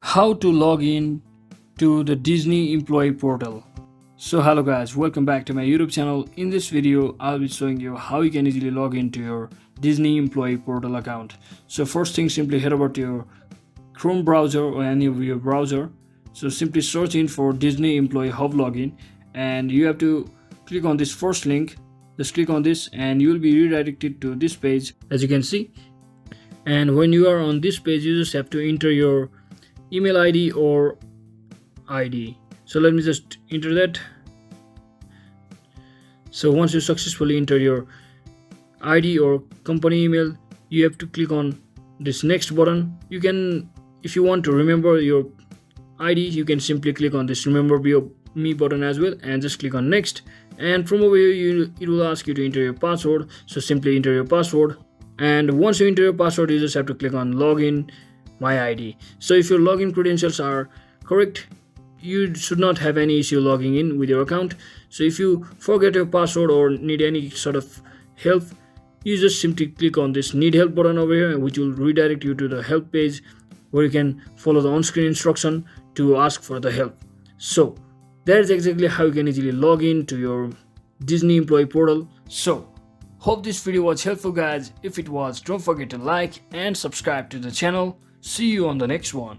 How to log in to the Disney employee portal. So hello guys, welcome back to my YouTube channel. In this video I'll be showing you how you can easily log into your Disney employee portal account. So first thing, simply head over to your Chrome browser or any of your browser. So simply search in for Disney employee hub login, and you have to click on this first link. Just click on this and you will be redirected to this page, as you can see. And when you are on this page, you just have to enter your email ID or ID. So let me just enter that. So once you successfully enter your ID or company email, you have to click on this next button. You can, if you want to remember your ID, you can simply click on this remember me button as well and just click on next. And from over here it will ask you to enter your password. So simply enter your password, and once you enter your password, you just have to click on login my ID. So if your login credentials are correct, you should not have any issue logging in with your account. So if you forget your password or need any sort of help, you just simply click on this need help button over here, which will redirect you to the help page where you can follow the on-screen instruction to ask for the help. So that is exactly how you can easily log in to your Disney employee portal. So hope this video was helpful guys. If it was, don't forget to like and subscribe to the channel. See you on the next one.